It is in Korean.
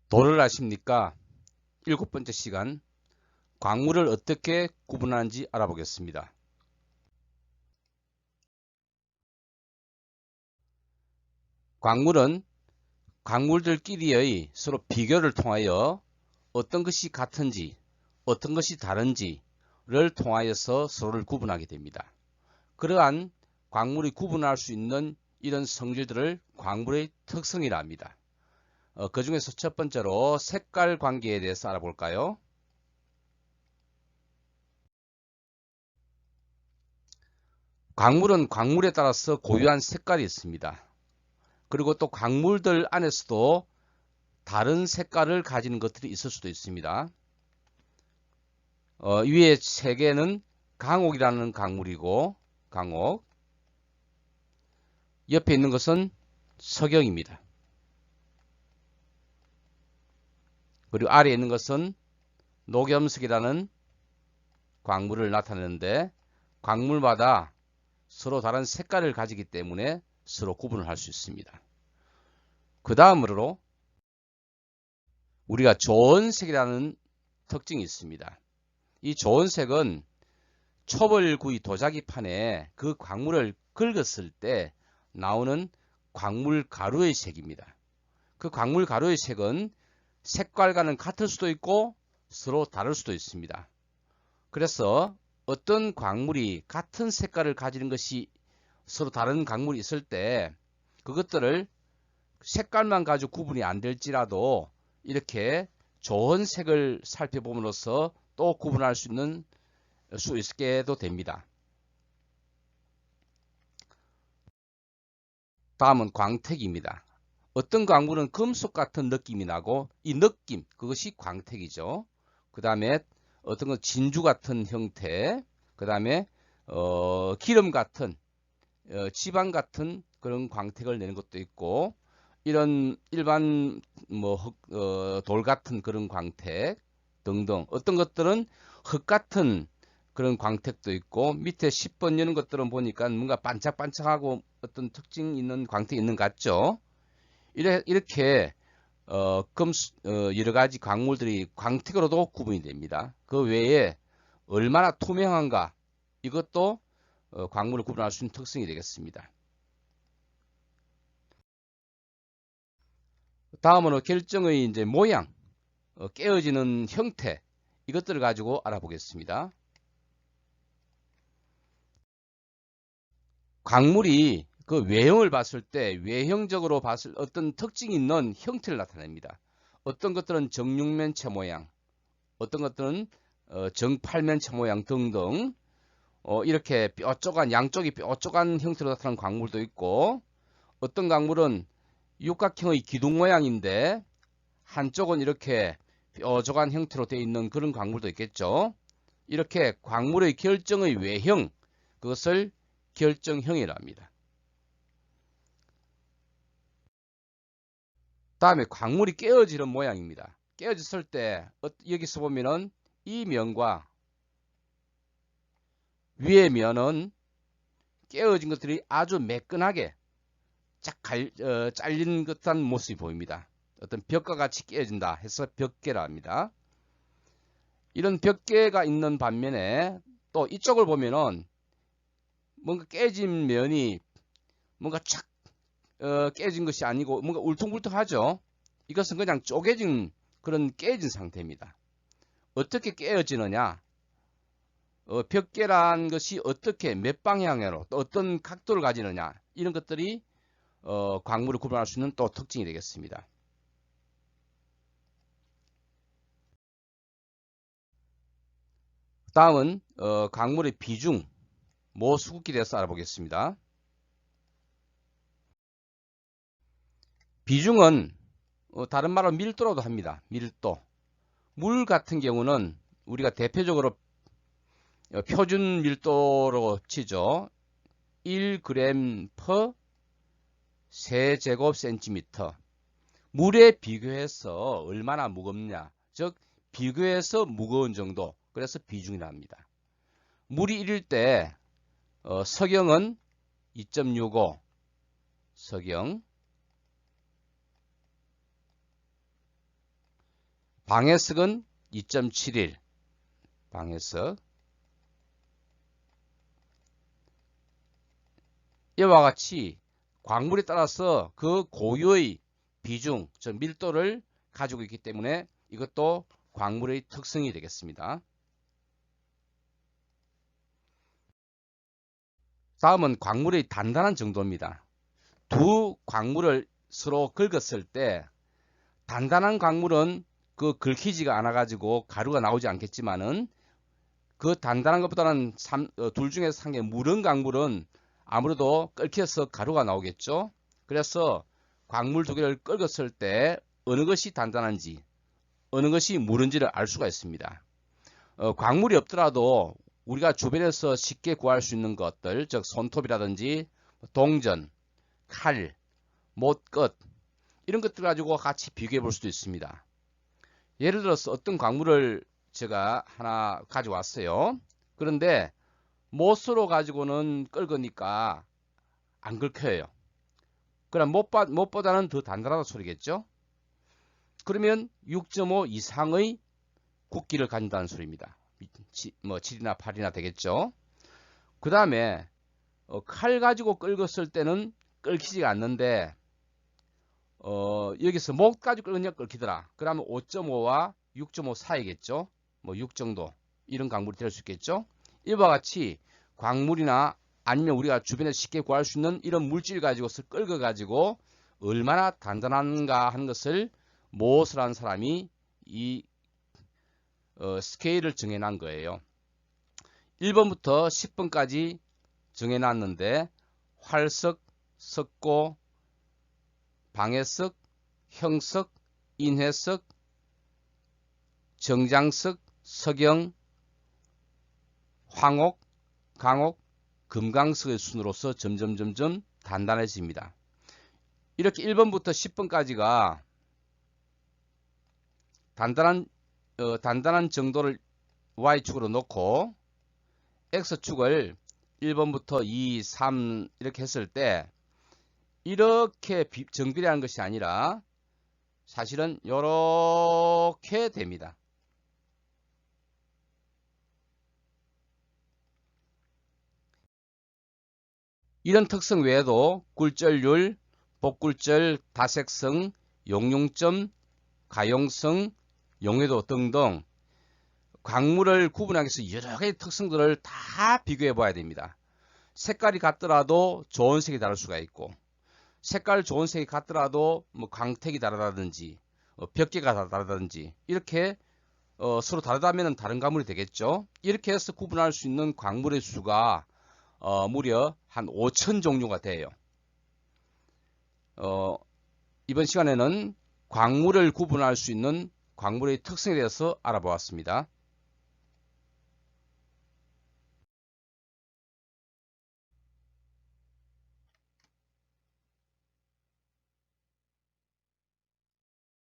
도를 아십니까? 7번째 시간, 광물을 어떻게 구분하는지 알아보겠습니다. 광물은 광물들끼리의 서로 비교를 통하여 어떤 것이 같은지 어떤 것이 다른지를 통하여서 서로를 구분하게 됩니다. 그러한 광물이 구분할 수 있는 이런 성질들을 광물의 특성이라 합니다. 그 중에서 첫 번째로 색깔 관계에 대해서 알아볼까요? 광물은 광물에 따라서 고유한 색깔이 있습니다. 그리고 또 광물들 안에서도 다른 색깔을 가지는 것들이 있을 수도 있습니다. 위에 세 개는 강옥이라는 광물이고, 강옥. 옆에 있는 것은 석영입니다. 그리고 아래에 있는 것은 녹염석이라는 광물을 나타내는데, 광물마다 서로 다른 색깔을 가지기 때문에 서로 구분을 할 수 있습니다. 그 다음으로 우리가 조언색이라는 특징이 있습니다. 이 조언색은 초벌구이 도자기판에 그 광물을 긁었을 때 나오는 광물 가루의 색입니다. 그 광물 가루의 색은 색깔과는 같을 수도 있고 서로 다를 수도 있습니다. 그래서 어떤 광물이 같은 색깔을 가지는 것이 서로 다른 광물이 있을 때 그것들을 색깔만 가지고 구분이 안 될지라도 이렇게 좋은 색을 살펴봄으로써 또 구분할 수 있게도 됩니다. 다음은 광택입니다. 어떤 광물은 금속 같은 느낌이 나고 이 느낌, 그것이 광택이죠. 그 다음에 어떤 건 진주 같은 형태, 그 다음에 기름 같은, 지방 같은 그런 광택을 내는 것도 있고, 이런 일반 돌 같은 그런 광택 등등, 어떤 것들은 흙 같은 그런 광택도 있고, 밑에 10번 이런 것들은 보니까 뭔가 반짝반짝하고 어떤 특징 있는 광택이 있는 것 같죠. 이렇게 여러 가지 광물들이 광택으로도 구분이 됩니다. 그 외에 얼마나 투명한가, 이것도 광물을 구분할 수 있는 특성이 되겠습니다. 다음으로 결정의 이제 모양, 깨어지는 형태, 이것들을 가지고 알아보겠습니다. 광물이 그 외형을 봤을 때 외형적으로 봤을 어떤 특징이 있는 형태를 나타냅니다. 어떤 것들은 정육면체 모양, 어떤 것들은 정팔면체 모양 등등, 이렇게 뾰족한, 양쪽이 뾰족한 형태로 나타나는 광물도 있고, 어떤 광물은 육각형의 기둥 모양인데 한쪽은 이렇게 뾰족한 형태로 되어 있는 그런 광물도 있겠죠. 이렇게 광물의 결정의 외형, 그것을 결정형이라 합니다. 다음에 광물이 깨어지는 모양입니다. 깨어졌을 때 여기서 보면은 이 면과 위의 면은 깨어진 것들이 아주 매끈하게 잘린 듯한 모습이 보입니다. 어떤 벽과 같이 깨어진다 해서 벽계라 합니다. 이런 벽계가 있는 반면에 또 이쪽을 보면은 뭔가 깨진 면이 뭔가 쫙 깨진 것이 아니고 뭔가 울퉁불퉁하죠. 이것은 그냥 쪼개진 그런 깨진 상태입니다. 어떻게 깨어지느냐? 벽계란 것이 어떻게 몇 방향으로 또 어떤 각도를 가지느냐, 이런 것들이 광물을 구분할 수 있는 또 특징이 되겠습니다. 다음은 광물의 비중, 모수국기에 대해서 알아보겠습니다. 비중은 다른 말로 밀도로도 합니다. 밀도. 물 같은 경우는 우리가 대표적으로 표준 밀도로 치죠. 1g per 세제곱센티미터. 물에 비교해서 얼마나 무겁냐, 즉 비교해서 무거운 정도, 그래서 비중이라 합니다. 물이 1일 때 석영은 2.65 석영, 방해석은 2.71 방해석. 이와 같이 광물에 따라서 그 고유의 비중, 즉 밀도를 가지고 있기 때문에 이것도 광물의 특성이 되겠습니다. 다음은 광물의 단단한 정도입니다. 두 광물을 서로 긁었을 때 단단한 광물은 그 긁히지가 않아 가지고 가루가 나오지 않겠지만은 그 단단한 것보다는 둘 중에 상당히 무른 광물은 아무래도 끓여서 가루가 나오겠죠. 그래서 광물 두 개를 끓였을 때 어느 것이 단단한지 어느 것이 무른지를 알 수가 있습니다. 광물이 없더라도 우리가 주변에서 쉽게 구할 수 있는 것들, 즉 손톱이라든지 동전, 칼, 못끝 이런 것들 가지고 같이 비교해 볼 수도 있습니다. 예를 들어서 어떤 광물을 제가 하나 가져왔어요. 그런데 못으로 가지고는 끓으니까 안 긁혀요. 그럼 못보다는 더 단단하다 소리겠죠. 그러면 6.5 이상의 굵기를 가진다는 소리입니다. 7이나 8이나 되겠죠. 그 다음에 칼 가지고 긁었을 때는 끓기지가 않는데 여기서 못 가지고 끓으면 끓기더라. 그러면 5.5와 6.5 사이겠죠. 뭐 6 정도 이런 광물이 될 수 있겠죠. 이와 같이 광물이나 아니면 우리가 주변에 쉽게 구할 수 있는 이런 물질 가지고서 끓여 가지고 얼마나 단단한가 하는 것을 모엇을 한 사람이 이 스케일을 정해놓은 거예요. 1번부터 10번까지 정해놨는데 활석, 석고, 방해석, 형석, 인회석, 정장석, 석영, 황옥, 강옥, 금강석의 순으로서 점점 단단해집니다. 이렇게 1번부터 10번까지가 단단한 정도를 Y축으로 놓고 X축을 1번부터 2, 3 이렇게 했을 때 이렇게 정비례하는 것이 아니라 사실은 이렇게 됩니다. 이런 특성 외에도 굴절률, 복굴절, 다색성, 용융점, 가용성, 용해도 등등 광물을 구분하기 위해서 여러 가지 특성들을 다 비교해 봐야 됩니다. 색깔이 같더라도 좋은 색이 다를 수가 있고 색깔 좋은 색이 같더라도 뭐 광택이 다르다든지 벽계가 다르다든지 이렇게 서로 다르다면 다른 광물이 되겠죠. 이렇게 해서 구분할 수 있는 광물의 수가 무려 한 5,000 종류가 돼요. 이번 시간에는 광물을 구분할 수 있는 광물의 특성에 대해서 알아보았습니다.